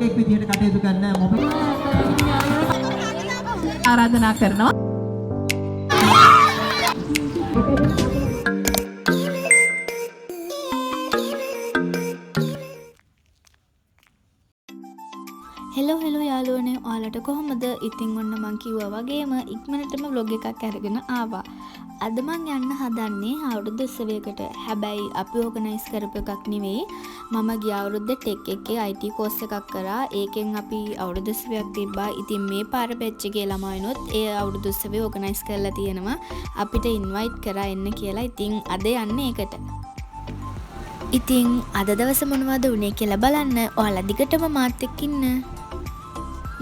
එක් විදියට කටයුතු කරන මොබිල් ආරාධනා කරනවා. හෙලෝ යාළුවනේ, ඔයාලට කොහොමද? ඉතින් ඔන්න මං කිව්වා වගේම ඉක්මනටම vlog එකක් අරගෙන ආවා. අද මං යන්න හදන්නේ අවුරුදු උත්සවයකට. හැබැයි අපි ඕගනයිස් කරපු එකක් නෙවෙයි. මම ගිය අවුරුද්දේ ටෙක් එකේ IT කෝස් එකක් කරා. ඒකෙන් අපි අවුරුදු උත්සවයක් තිබ්බා. ඉතින් මේ පාර බැච් එකේ ළමයිනොත් ඒ අවුරුදු උත්සවය ඕගනයිස් කරලා තියෙනවා. අපිට ඉන්වයිට් කරා එන්න කියලා. ඉතින් අද යන්නේ ඒකට. ඉතින් අද දවස මොනවද උනේ කියලා බලන්න ඔයාලා දිගටම මාත් එක්ක ඉන්න.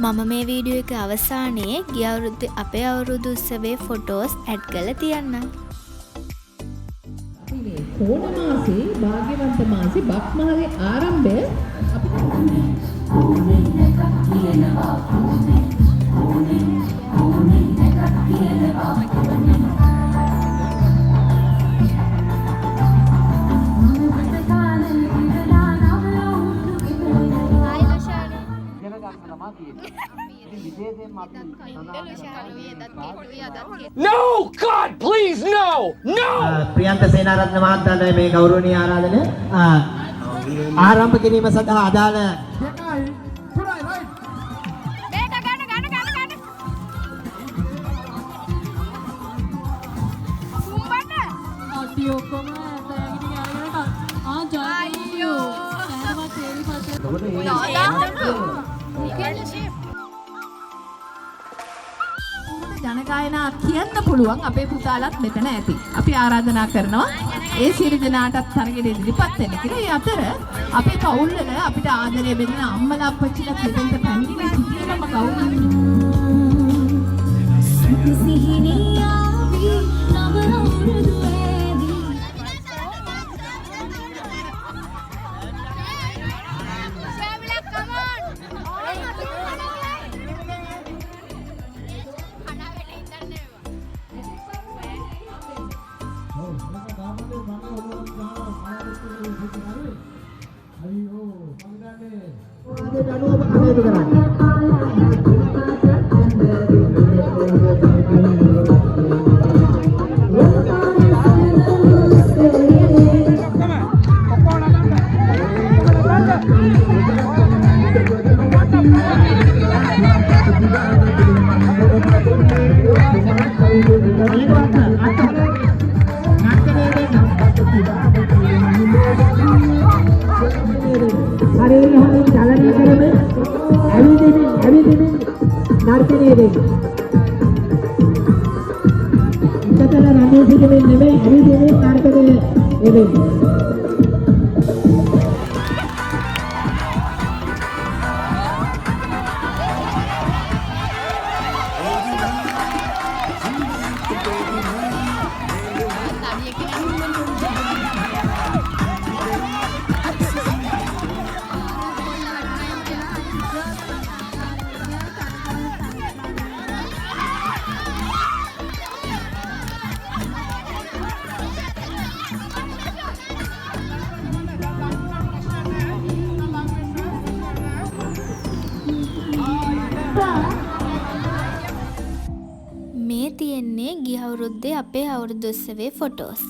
මම මේ වීඩියෝ එක අවසානයේ ගිය අවුරුද්දේ අපේ අවුරුදු උත්සවයේ ෆොටෝස් ඇඩ් කරලා තියන්නම්. මේ කොණ මාසේ භාග්‍යවන්ත මාසේ බක් මාසේ ආරම්භය No! God, please, no! No! Priyantha Senaratne මහත්මයාට මේ ගෞරවනීය ආරාධනය ආරම්භ කිරීම සඳහා අදාළ ජනගායනා කියන්න පුළුවන් අපේ පුතාලත් මෙතන ඇති. අපි ආරාධනා කරනවා ඒ සියලු දෙනාටත් තරගෙට ඉදිරිපත් වෙන්න කියලා. ඒ අතර අපේ පවුල් වල අපිට ආදරය බෙදෙන අම්මලා අප්පච්චිලා දෙදෙන්ට පැමිණිලා සිටිනම කවුරුද? මේ තියෙන්නේ ගිය අවුරුද්දේ අපේ අවුරුදු උත්සවයේ ෆොටෝස්.